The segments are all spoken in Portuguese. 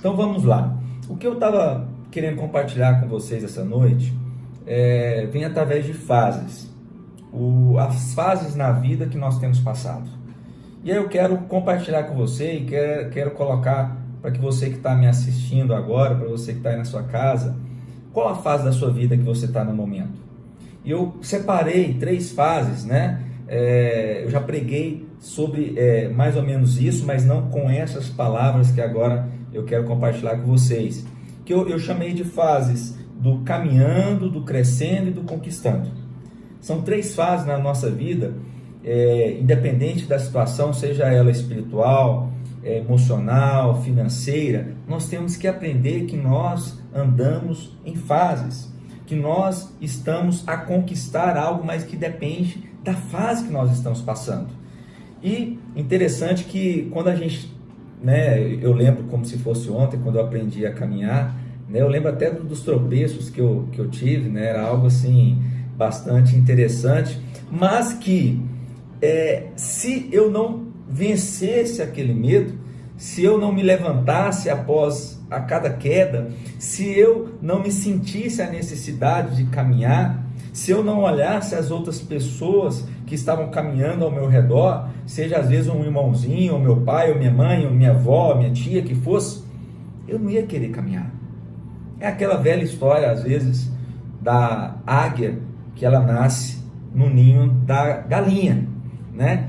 Então vamos lá. O que eu estava querendo compartilhar com vocês essa noite vem através de fases. As fases na vida que nós temos passado. E aí eu quero compartilhar com você e quero colocar para que você que está me assistindo agora, para você que está aí na sua casa, qual a fase da sua vida que você está no momento? E eu separei 3 fases, né? Eu já preguei sobre mais ou menos isso, mas não com essas palavras que agora eu quero compartilhar com vocês. Que eu chamei de fases do caminhando, do crescendo e do conquistando. São 3 fases na nossa vida, independente da situação, seja ela espiritual, emocional, financeira, nós temos que aprender que nós andamos em fases, que nós estamos a conquistar algo, mas que depende da fase que nós estamos passando. E interessante que quando a gente, eu lembro como se fosse ontem, quando eu aprendi a caminhar, eu lembro até dos tropeços que eu tive, era algo assim bastante interessante, mas que se eu não vencesse aquele medo, se eu não me levantasse após a cada queda, se eu não me sentisse a necessidade de caminhar, se eu não olhasse as outras pessoas que estavam caminhando ao meu redor, seja às vezes um irmãozinho, ou meu pai, ou minha mãe, ou minha avó, ou minha tia, que fosse, eu não ia querer caminhar. É aquela velha história, às vezes, da águia, que ela nasce no ninho da galinha,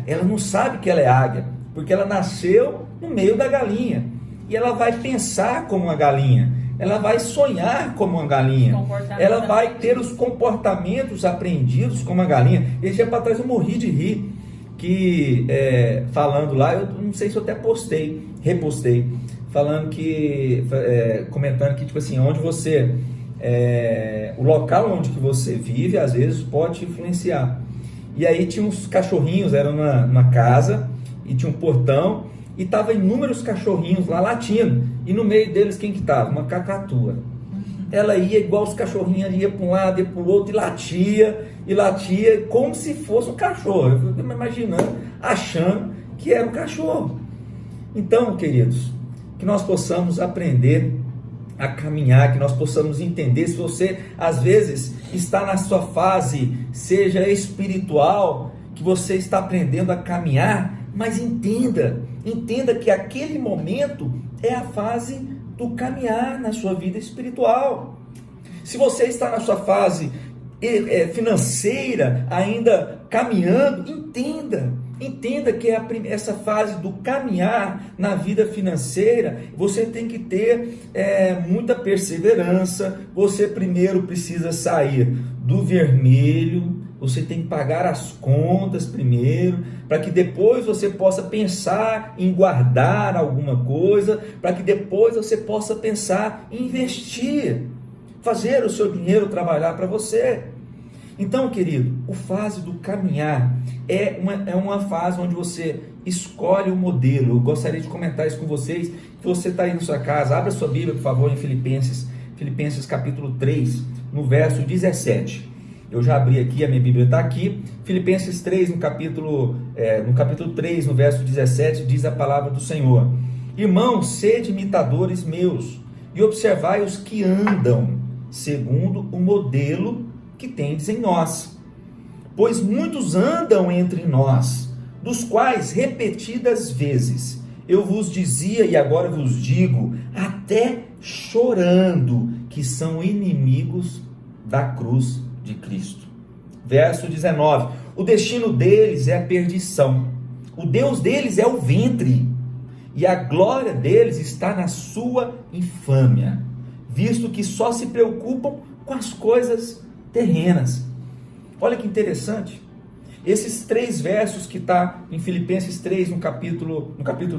Ela não sabe que ela é águia, porque ela nasceu no meio da galinha, e ela vai pensar como uma galinha, ela vai sonhar como uma galinha, ela vai ter os comportamentos aprendidos como uma galinha. Esse dia para trás eu morri de rir, que falando lá, eu não sei se eu até repostei, falando que, comentando que tipo assim, onde você, o local onde que você vive, às vezes pode te influenciar. E aí tinha uns cachorrinhos, era numa casa, e tinha um portão, e tava inúmeros cachorrinhos lá latindo, e no meio deles quem que estava? Uma cacatua. Ela ia igual os cachorrinhos, ia para um lado, ia para o outro, e latia como se fosse um cachorro. Eu fico me imaginando, achando que era um cachorro. Então, queridos, que nós possamos aprender a caminhar, que nós possamos entender. Se você às vezes está na sua fase, seja espiritual, que você está aprendendo a caminhar, mas entenda que aquele momento é a fase do caminhar na sua vida espiritual. Se você está na sua fase financeira, ainda caminhando, entenda que essa fase do caminhar na vida financeira, você tem que ter muita perseverança. Você primeiro precisa sair do vermelho, você tem que pagar as contas primeiro, para que depois você possa pensar em guardar alguma coisa, para que depois você possa pensar em investir, fazer o seu dinheiro trabalhar para você. Então, querido, a fase do caminhar é uma fase onde você escolhe o modelo. Eu gostaria de comentar isso com vocês. Se você está aí na sua casa, abra sua Bíblia, por favor, em Filipenses capítulo 3, no verso 17. Eu já abri aqui, a minha Bíblia está aqui. Filipenses 3, no capítulo 3, no verso 17, diz a palavra do Senhor: Irmãos, sede imitadores meus, e observai os que andam segundo o modelo que tendes em nós. Pois muitos andam entre nós, dos quais repetidas vezes eu vos dizia e agora vos digo, até chorando, que são inimigos da cruz de Cristo. Verso 19: o destino deles é a perdição, o Deus deles é o ventre, e a glória deles está na sua infâmia, visto que só se preocupam com as coisas terrenas. Olha que interessante, esses 3 versos que está em Filipenses 3, no capítulo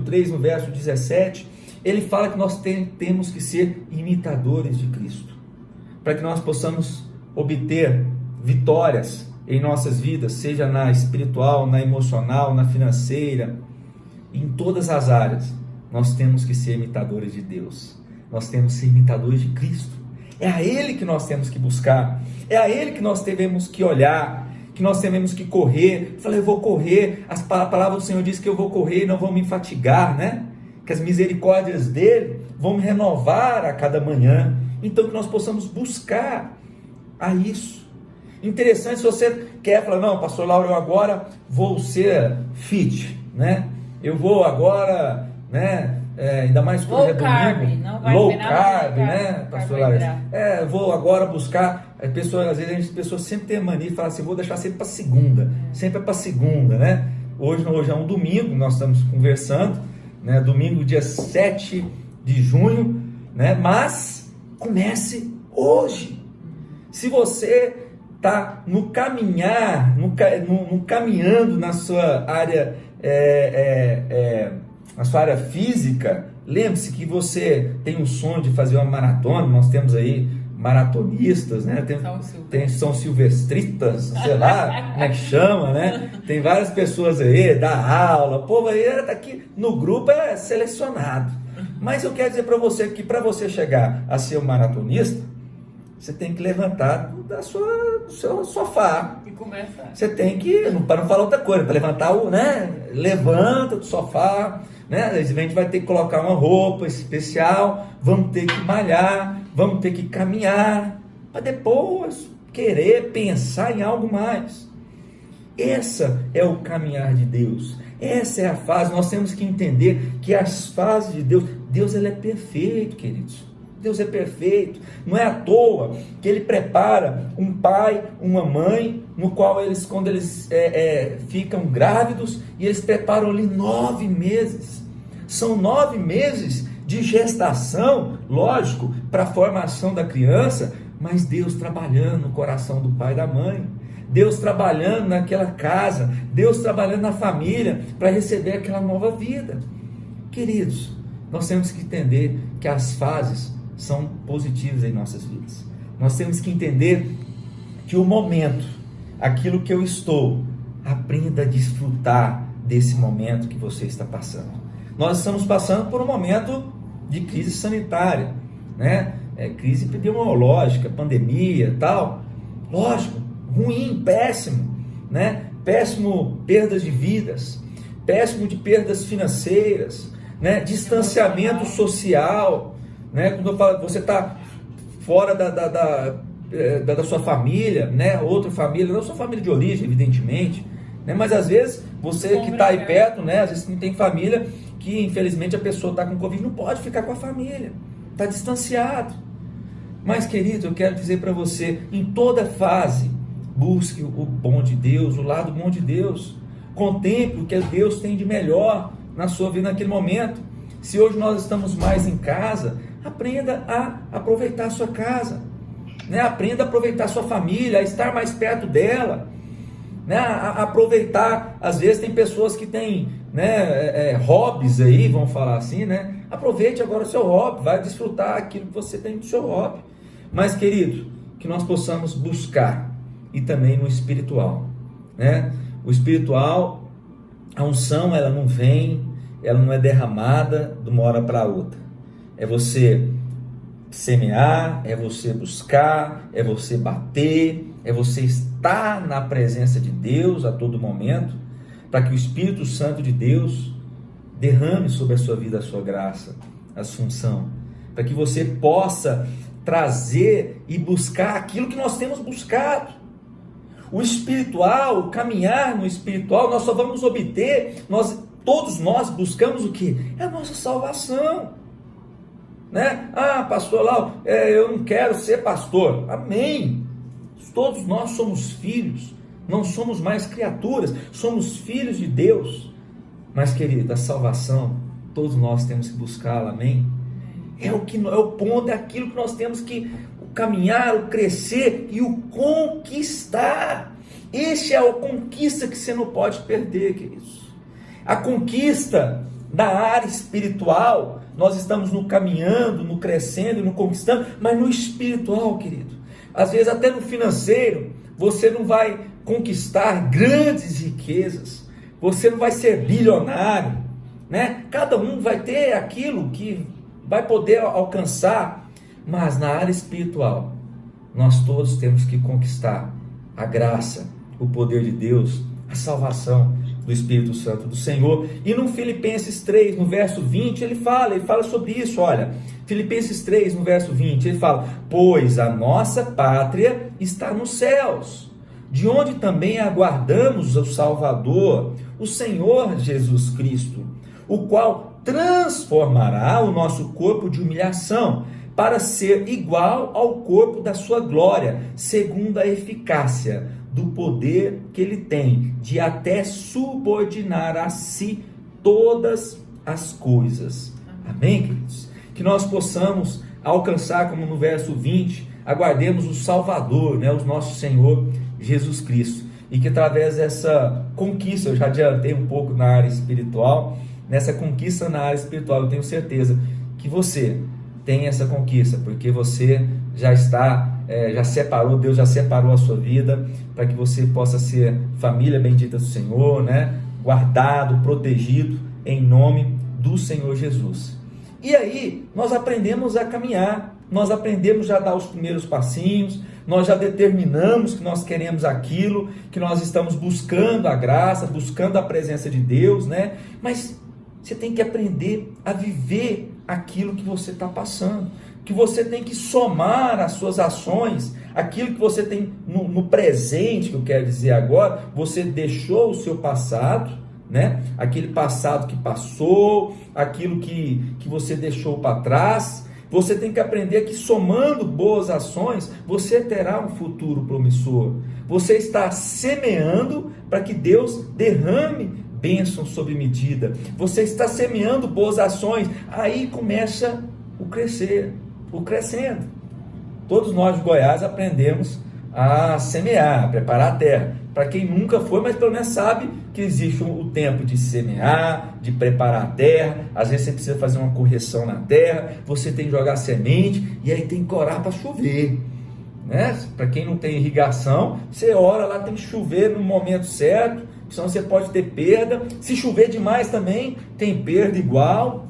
3, no verso 17, ele fala que nós temos que ser imitadores de Cristo, para que nós possamos obter vitórias em nossas vidas, seja na espiritual, na emocional, na financeira, em todas as áreas. Nós temos que ser imitadores de Deus, nós temos que ser imitadores de Cristo. É a Ele que nós temos que buscar, é a Ele que nós temos que olhar, que nós temos que correr. Eu falei, eu vou correr, a palavra do Senhor diz que eu vou correr e não vou me fatigar, que as misericórdias dele vão me renovar a cada manhã. Então que nós possamos buscar a isso. Interessante, se você quer falar, não, pastor Lauro, eu agora vou ser fit, né? Eu vou agora, né? Ainda mais que hoje é domingo, low carb, né, pastor Lauro? Vou agora buscar. As pessoas, às vezes as pessoas sempre têm a mania de falar assim, vou deixar sempre para segunda, sempre é para segunda, né? Hoje é um domingo, nós estamos conversando, né? Domingo, dia 7 de junho, né? Mas comece hoje. Se você está no caminhar, no caminhando na sua área, na sua área física, lembre-se que você tem um sonho de fazer uma maratona. Nós temos aí maratonistas, né? Tem São Silvestritas, sei lá como é que chama, né? Tem várias pessoas aí, dá aula, o povo aí aqui no grupo é selecionado. Mas eu quero dizer para você que para você chegar a ser um maratonista, você tem que levantar do seu sofá. E começa. Você tem que, para não falar outra coisa, para levantar levanta do sofá, né? A gente vai ter que colocar uma roupa especial, vamos ter que malhar, vamos ter que caminhar, para depois querer pensar em algo mais. Essa é o caminhar de Deus. Essa é a fase. Nós temos que entender que as fases de Deus ele é perfeito, queridos. Deus é perfeito. Não é à toa que Ele prepara um pai, uma mãe, no qual quando eles ficam grávidos, e eles preparam ali 9 meses. São 9 meses de gestação, lógico, para a formação da criança, mas Deus trabalhando no coração do pai e da mãe. Deus trabalhando naquela casa, Deus trabalhando na família, para receber aquela nova vida. Queridos, nós temos que entender que as fases são positivas em nossas vidas. Nós temos que entender que o momento, aquilo que eu estou, aprenda a desfrutar desse momento que você está passando. Nós estamos passando por um momento de crise sanitária, né? Crise epidemiológica, pandemia, tal. Lógico, ruim, péssimo, né? Péssimo, perdas de vidas, péssimo de perdas financeiras, né? Distanciamento social. Né? Quando eu falo, você está fora da sua família, né? Outra família, não sua família de origem, evidentemente, né? Mas às vezes você que está aí perto, né? Às vezes não tem família, que infelizmente a pessoa está com Covid, não pode ficar com a família, está distanciado. Mas, querido, eu quero dizer para você, em toda fase, busque o bom de Deus, o lado bom de Deus, contemple o que Deus tem de melhor na sua vida naquele momento. Se hoje nós estamos mais em casa, aprenda a aproveitar a sua casa, né? Aprenda a aproveitar a sua família, a estar mais perto dela, né? A aproveitar. Às vezes tem pessoas que têm, né, hobbies aí, vamos falar assim, né? Aproveite agora o seu hobby, vai desfrutar aquilo que você tem do seu hobby. Mas, querido, que nós possamos buscar, e também no espiritual, né? O espiritual, a unção, ela não vem, ela não é derramada de uma hora para outra. É você semear, é você buscar, é você bater, é você estar na presença de Deus a todo momento, para que o Espírito Santo de Deus derrame sobre a sua vida a sua graça, a sua unção, para que você possa trazer e buscar aquilo que nós temos buscado. O espiritual, o caminhar no espiritual, nós só vamos obter, todos nós buscamos o que? É a nossa salvação, né? Ah, pastor Lau, eu não quero ser pastor. Amém. Todos nós somos filhos, não somos mais criaturas, somos filhos de Deus. Mas, querido, a salvação, todos nós temos que buscá-la, amém? É o ponto, é aquilo que nós temos que caminhar, o crescer e o conquistar. Esse é a conquista que você não pode perder, queridos. A conquista da área espiritual, nós estamos no caminhando, no crescendo, no conquistando, mas no espiritual, querido, às vezes até no financeiro, você não vai conquistar grandes riquezas, você não vai ser bilionário, né? Cada um vai ter aquilo que vai poder alcançar, mas na área espiritual, nós todos temos que conquistar a graça, o poder de Deus, a salvação do Espírito Santo do Senhor. E no Filipenses 3, no verso 20, ele fala sobre isso. Olha, Filipenses 3, no verso 20, ele fala: pois a nossa pátria está nos céus, de onde também aguardamos o Salvador, o Senhor Jesus Cristo, o qual transformará o nosso corpo de humilhação para ser igual ao corpo da sua glória, segundo a eficácia do poder que ele tem de até subordinar a si todas as coisas. Amém, queridos? Que nós possamos alcançar, como no verso 20, aguardemos o Salvador, né, o nosso Senhor Jesus Cristo, e que através dessa conquista, eu já adiantei um pouco na área espiritual, nessa conquista na área espiritual, eu tenho certeza que você tem essa conquista, porque você já está, já separou, Deus já separou a sua vida, para que você possa ser família bendita do Senhor, né? Guardado, protegido, em nome do Senhor Jesus. E aí, nós aprendemos a caminhar, nós aprendemos já a dar os primeiros passinhos, nós já determinamos que nós queremos aquilo, que nós estamos buscando a graça, buscando a presença de Deus, né? Mas você tem que aprender a viver aquilo que você está passando, que você tem que somar as suas ações, aquilo que você tem no presente, que eu quero dizer agora. Você deixou o seu passado, né? Aquele passado que passou, aquilo que você deixou para trás. Você tem que aprender que somando boas ações, você terá um futuro promissor. Você está semeando para que Deus derrame bênção sob medida. Você está semeando boas ações, aí começa o crescer, o crescendo. Todos nós de Goiás aprendemos a semear, a preparar a terra. Para quem nunca foi, mas pelo menos sabe que existe o tempo de semear, de preparar a terra. Às vezes você precisa fazer uma correção na terra, você tem que jogar semente, e aí tem que orar para chover, né? Para quem não tem irrigação, você ora lá, tem que chover no momento certo, senão você pode ter perda. Se chover demais também, tem perda igual.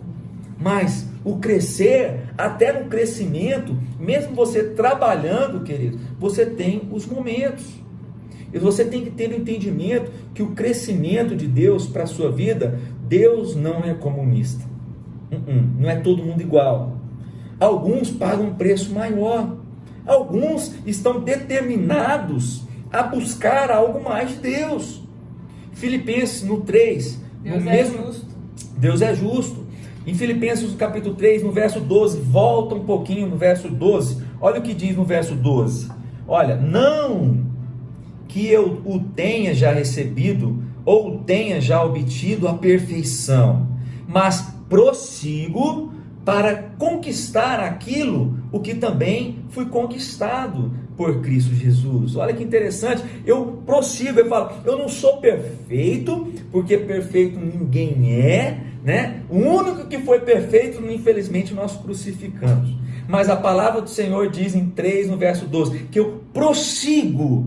Mas o crescer, até no crescimento, mesmo você trabalhando, querido, você tem os momentos. E você tem que ter o entendimento que o crescimento de Deus para a sua vida, Deus não é comunista. Não é todo mundo igual. Alguns pagam um preço maior. Alguns estão determinados a buscar algo mais de Deus. Filipenses no 3, Deus é justo. Em Filipenses no capítulo 3, no verso 12, volta um pouquinho no verso 12, olha o que diz no verso 12, olha: não que eu o tenha já recebido, ou tenha já obtido a perfeição, mas prossigo para conquistar aquilo, o que também fui conquistado por Cristo Jesus. Olha que interessante, eu prossigo, eu falo, eu não sou perfeito, porque perfeito ninguém é, né? O único que foi perfeito, infelizmente, nós crucificamos. Mas a palavra do Senhor diz em 3, no verso 12, que eu prossigo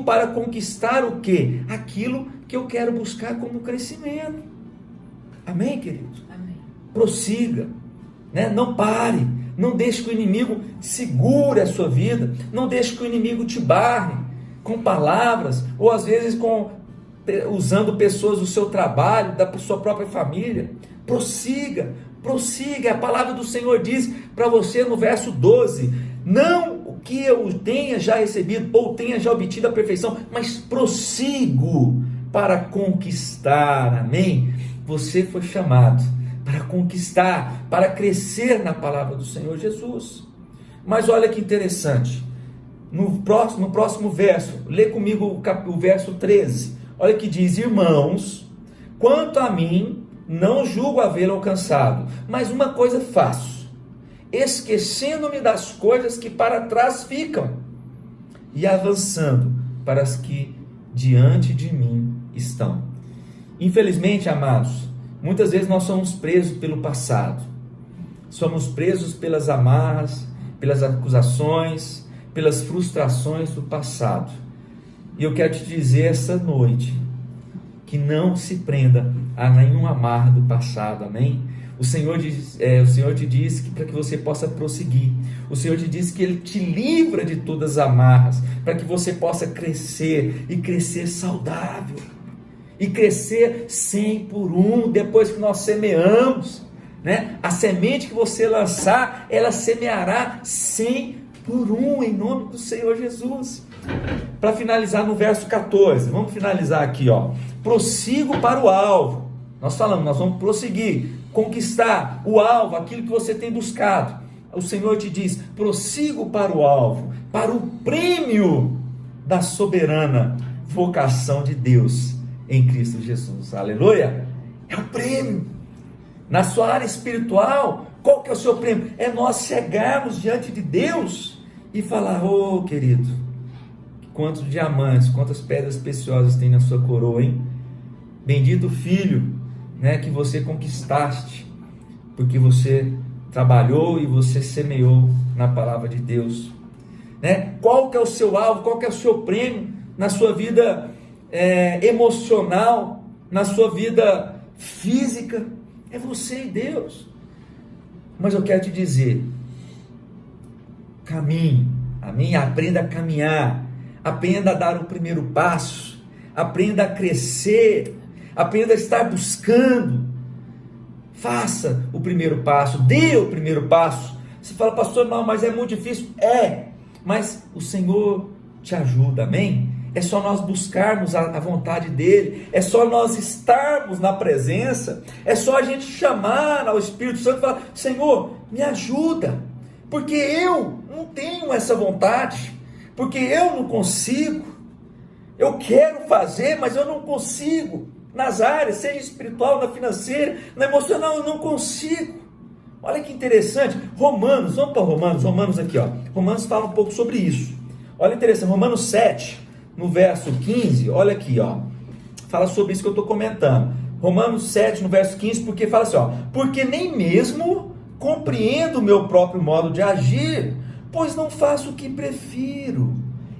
para conquistar o quê? Aquilo que eu quero buscar como crescimento. Amém, querido? Amém. Prossiga, né? Não pare, não deixe que o inimigo segure a sua vida, não deixe que o inimigo te barre com palavras, ou às vezes usando pessoas do seu trabalho, da sua própria família. Prossiga, a palavra do Senhor diz para você no verso 12, não o que eu tenha já recebido, ou tenha já obtido a perfeição, mas prossigo para conquistar, amém? Você foi chamado para conquistar, para crescer na palavra do Senhor Jesus. Mas olha que interessante, no próximo verso, lê comigo o verso 13, olha que diz: irmãos, quanto a mim, não julgo havê-lo alcançado, mas uma coisa faço, esquecendo-me das coisas que para trás ficam, e avançando para as que diante de mim estão. Infelizmente, amados, muitas vezes nós somos presos pelo passado, somos presos pelas amarras, pelas acusações, pelas frustrações do passado. E eu quero te dizer essa noite, que não se prenda a nenhum amarra do passado, amém? O Senhor te diz que para que você possa prosseguir, o Senhor te diz que Ele te livra de todas as amarras, para que você possa crescer, e crescer saudável. e crescer 100 por um depois que nós semeamos, né? A semente que você lançar, ela semeará 100 por um em nome do Senhor Jesus. Para finalizar no verso 14, vamos finalizar aqui, ó. Prossigo para o alvo. Nós falamos, nós vamos prosseguir, conquistar o alvo, aquilo que você tem buscado. O Senhor te diz: prossigo para o alvo, para o prêmio da soberana vocação de Deus em Cristo Jesus. Aleluia! É o prêmio. Na sua área espiritual, qual que é o seu prêmio? É nós chegarmos diante de Deus e falar: ô querido, quantos diamantes, quantas pedras preciosas tem na sua coroa, hein? Bendito filho, né, que você conquistaste, porque você trabalhou e você semeou na palavra de Deus, né? Qual que é o seu alvo, qual que é o seu prêmio na sua vida emocional, na sua vida física? É você e Deus. Mas eu quero te dizer: caminhe, amém? Aprenda a caminhar, aprenda a dar o primeiro passo, aprenda a crescer, aprenda a estar buscando. Faça o primeiro passo, dê o primeiro passo. Você fala: pastor, não, mas é muito difícil. Mas o Senhor te ajuda, amém? É só nós buscarmos a vontade dEle, é só nós estarmos na presença, é só a gente chamar ao Espírito Santo e falar: Senhor, me ajuda, porque eu não tenho essa vontade, porque eu não consigo, eu quero fazer, mas eu não consigo, nas áreas, seja espiritual, na financeira, na emocional, eu não consigo. Olha que interessante, Romanos, vamos para Romanos aqui, ó. Romanos fala um pouco sobre isso. Olha interessante, Romanos 7, no verso 15, olha aqui, ó, fala sobre isso que eu estou comentando. Romanos 7, no verso 15, porque fala assim, ó: porque nem mesmo compreendo o meu próprio modo de agir, pois não faço o que prefiro,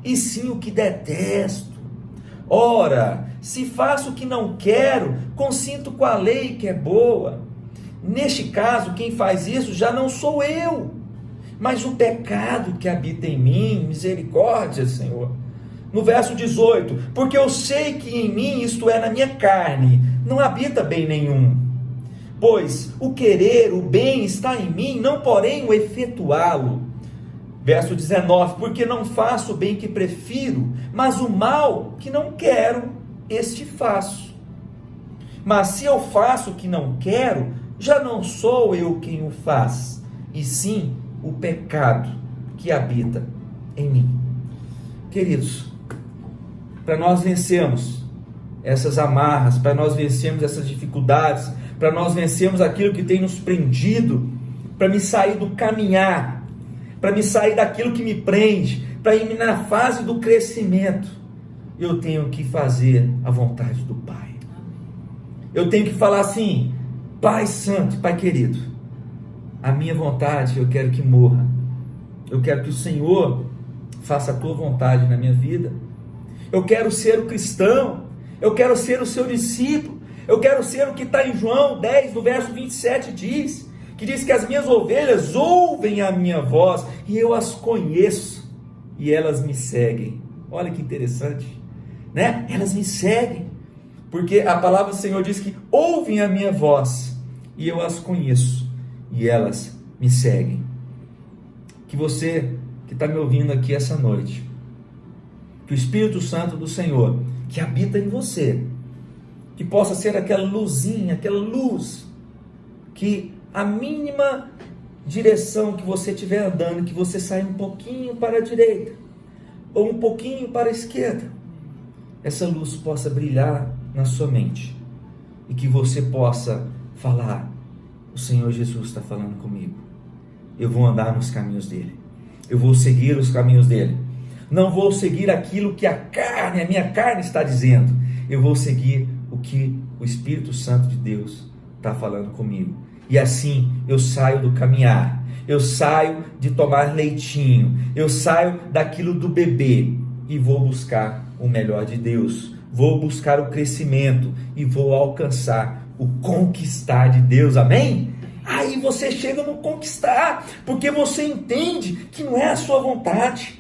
e sim o que detesto. Ora, se faço o que não quero, consinto com a lei que é boa. Neste caso, quem faz isso já não sou eu, mas o pecado que habita em mim. Misericórdia, Senhor. No verso 18, porque eu sei que em mim, isto é, na minha carne, não habita bem nenhum. Pois o querer, o bem está em mim, não porém o efetuá-lo. Verso 19, porque não faço o bem que prefiro, mas o mal que não quero, este faço. Mas se eu faço o que não quero, já não sou eu quem o faz, e sim o pecado que habita em mim. Queridos, para nós vencermos essas amarras, para nós vencermos essas dificuldades, para nós vencermos aquilo que tem nos prendido, para me sair do caminhar, para me sair daquilo que me prende, para ir na fase do crescimento, eu tenho que fazer a vontade do Pai. Eu tenho que falar assim: Pai Santo, Pai querido, a minha vontade eu quero que morra, eu quero que o Senhor faça a tua vontade na minha vida. Eu quero ser o cristão, eu quero ser o seu discípulo, eu quero ser o que está em João 10, no verso 27 diz, que diz que as minhas ovelhas ouvem a minha voz, e eu as conheço, e elas me seguem. Olha que interessante, né? Elas me seguem, porque a palavra do Senhor diz que ouvem a minha voz, e eu as conheço, e elas me seguem. Que você que está me ouvindo aqui essa noite, que o Espírito Santo do Senhor, que habita em você, que possa ser aquela luzinha, aquela luz, que a mínima direção que você estiver andando, que você saia um pouquinho para a direita, ou um pouquinho para a esquerda, essa luz possa brilhar na sua mente, e que você possa falar: o Senhor Jesus está falando comigo, eu vou andar nos caminhos dele, eu vou seguir os caminhos dele, não vou seguir aquilo que a minha carne está dizendo, eu vou seguir o que o Espírito Santo de Deus está falando comigo, e assim eu saio do caminhar, eu saio de tomar leitinho, eu saio daquilo do bebê, e vou buscar o melhor de Deus, vou buscar o crescimento, e vou alcançar o conquistar de Deus, amém? Aí você chega no conquistar, porque você entende que não é a sua vontade,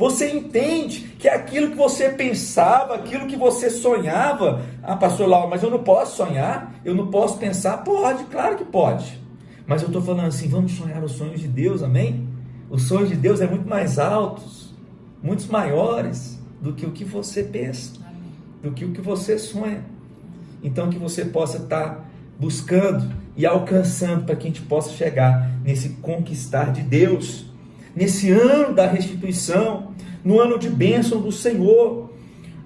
Você entende que aquilo que você pensava, aquilo que você sonhava, pastor Lauro, mas eu não posso sonhar, eu não posso pensar. Pode, claro que pode. Mas eu estou falando assim, vamos sonhar os sonhos de Deus, amém? Os sonhos de Deus é muito mais altos, muito maiores do que o que você pensa, do que o que você sonha. Então que você possa estar buscando e alcançando para que a gente possa chegar nesse conquistar de Deus, nesse ano da restituição, no ano de bênção do Senhor.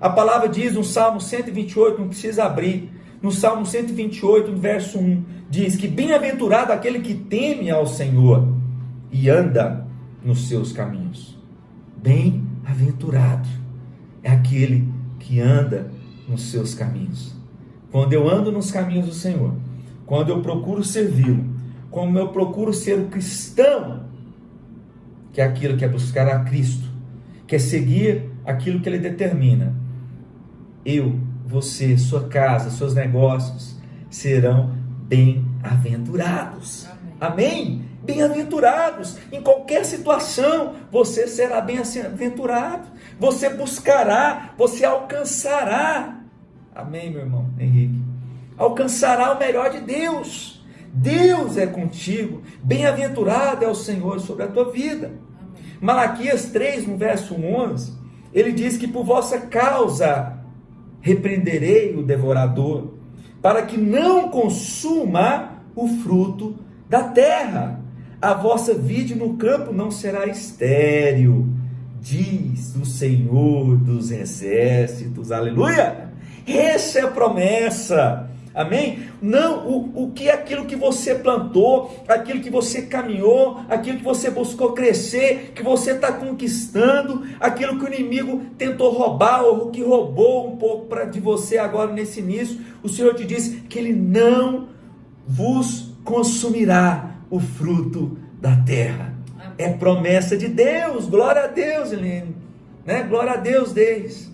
A palavra diz no Salmo 128, não precisa abrir, no Salmo 128, no verso 1, diz que bem-aventurado aquele que teme ao Senhor e anda nos seus caminhos. Bem-aventurado é aquele que anda nos seus caminhos. Quando eu ando nos caminhos do Senhor, quando eu procuro servi-lo, quando eu procuro ser o cristão, que é aquilo que é buscar a Cristo, que é seguir aquilo que Ele determina, eu, você, sua casa, seus negócios serão bem-aventurados. Amém? Bem-aventurados. Em qualquer situação, você será bem-aventurado. Você buscará, você alcançará. Amém, meu irmão Henrique? Alcançará o melhor de Deus. Deus é contigo. Bem-aventurado é o Senhor sobre a tua vida. Malaquias 3, no verso 11, ele diz que por vossa causa repreenderei o devorador, para que não consuma o fruto da terra. A vossa vide no campo não será estéril, diz o Senhor dos exércitos. Aleluia! Essa é a promessa. Amém? Não, o que é aquilo que você plantou, aquilo que você caminhou, aquilo que você buscou crescer, que você está conquistando, aquilo que o inimigo tentou roubar, ou que roubou um pouco de você agora nesse início, o Senhor te diz que Ele não vos consumirá o fruto da terra. É promessa de Deus. Glória a Deus, Helene, né? Glória a Deus, Deus,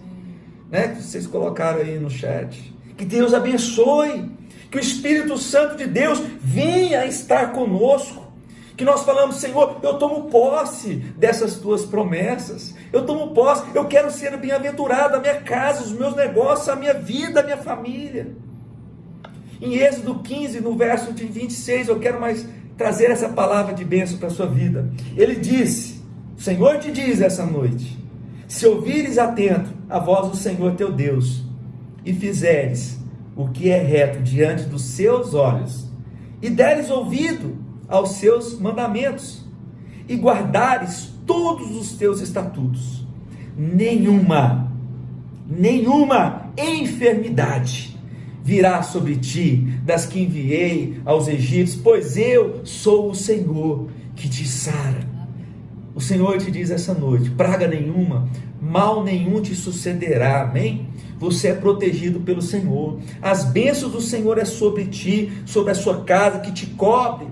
né? Que vocês colocaram aí no chat. Que Deus abençoe, que o Espírito Santo de Deus venha estar conosco, que nós falamos, Senhor, eu tomo posse dessas tuas promessas, eu tomo posse, eu quero ser bem-aventurado, a minha casa, os meus negócios, a minha vida, a minha família. Em Êxodo 15, no verso de 26, eu quero mais trazer essa palavra de bênção para a sua vida. Ele disse, o Senhor te diz essa noite, se ouvires atento a voz do Senhor teu Deus, e fizeres o que é reto diante dos seus olhos, e deres ouvido aos seus mandamentos, e guardares todos os teus estatutos, nenhuma enfermidade virá sobre ti, das que enviei aos egípcios, pois eu sou o Senhor que te sara. O Senhor te diz essa noite, praga nenhuma, mal nenhum te sucederá, amém? Você é protegido pelo Senhor, as bênçãos do Senhor é sobre ti, sobre a sua casa, que te cobre,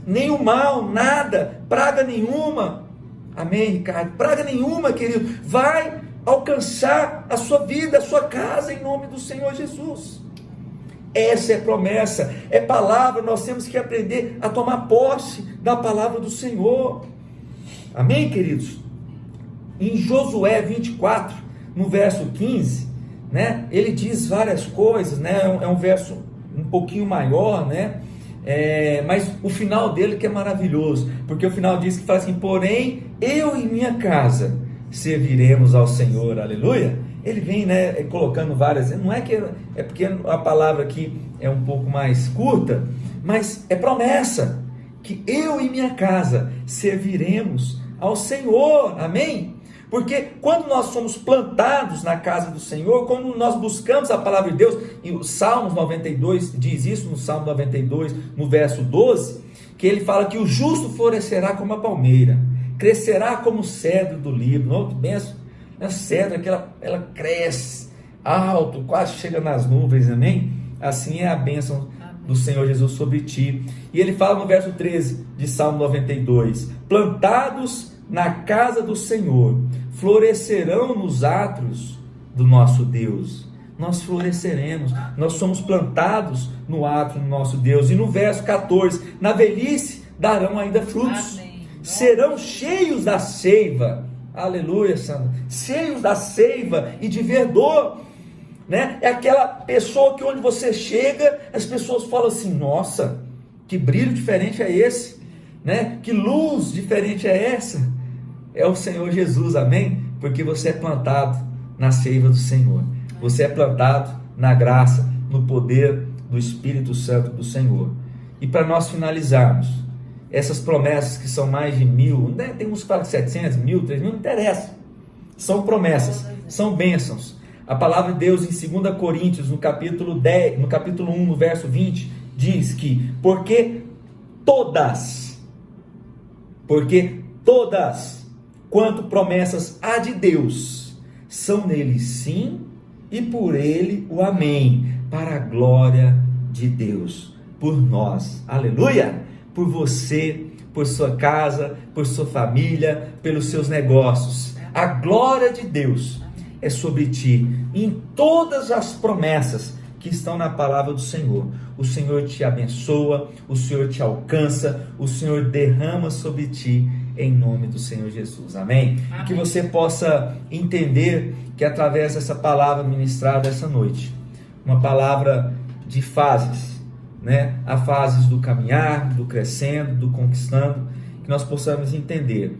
nenhum mal, nada, praga nenhuma, amém, Ricardo? Praga nenhuma, querido, vai alcançar a sua vida, a sua casa, em nome do Senhor Jesus. Essa é promessa, é palavra, nós temos que aprender a tomar posse da palavra do Senhor, amém, queridos? Em Josué 24, no verso 15, né, ele diz várias coisas, né, é um verso um pouquinho maior, né, mas o final dele que é maravilhoso, porque o final diz que fala assim, porém, eu e minha casa serviremos ao Senhor, aleluia. Ele vem, né, colocando várias, não é que é porque a palavra aqui é um pouco mais curta, mas é promessa, que eu e minha casa serviremos ao Senhor, amém? Porque quando nós somos plantados na casa do Senhor, quando nós buscamos a palavra de Deus, e o Salmos 92 diz isso, no Salmo 92, no verso 12, que ele fala que o justo florescerá como a palmeira, crescerá como o cedro do Líbano. Pensa, a cedro, ela cresce alto, quase chega nas nuvens, amém? Assim é a bênção do Senhor Jesus sobre ti. E ele fala no verso 13 de Salmo 92, plantados na casa do Senhor, florescerão nos átrios do nosso Deus. Nós floresceremos, nós somos plantados no átrio do nosso Deus. E no verso 14, na velhice darão ainda frutos, amém. Serão cheios da seiva, Aleluia, Sandra. Cheios da seiva e de verdor, né? É aquela pessoa que onde você chega, as pessoas falam assim: nossa, que brilho diferente é esse, né? Que luz diferente é essa? É o Senhor Jesus, amém? Porque você é plantado na seiva do Senhor. Você é plantado na graça, no poder do Espírito Santo do Senhor. E para nós finalizarmos, essas promessas que são mais de 1000, né? Tem uns que falam 700, 1000, 3000, não interessa. São promessas, são bênçãos. A palavra de Deus em 2 Coríntios, no capítulo 1, no verso 20, diz que porque todas, quanto promessas há de Deus, são nele sim, e por ele o amém, para a glória de Deus, por nós, aleluia, por você, por sua casa, por sua família, pelos seus negócios. A glória de Deus é sobre ti, em todas as promessas que estão na palavra do Senhor. O Senhor te abençoa, o Senhor te alcança, o Senhor derrama sobre ti, em nome do Senhor Jesus, amém? E que você possa entender que através dessa palavra ministrada essa noite, uma palavra de fases, né? Há fases do caminhar, do crescendo, do conquistando, que nós possamos entender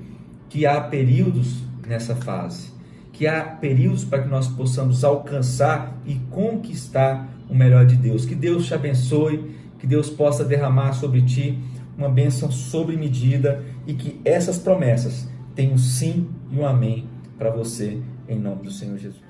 que há períodos nessa fase, que há períodos para que nós possamos alcançar e conquistar o melhor de Deus. Que Deus te abençoe, que Deus possa derramar sobre ti uma bênção sobre medida e que essas promessas tenham sim e um amém para você, em nome do Senhor Jesus.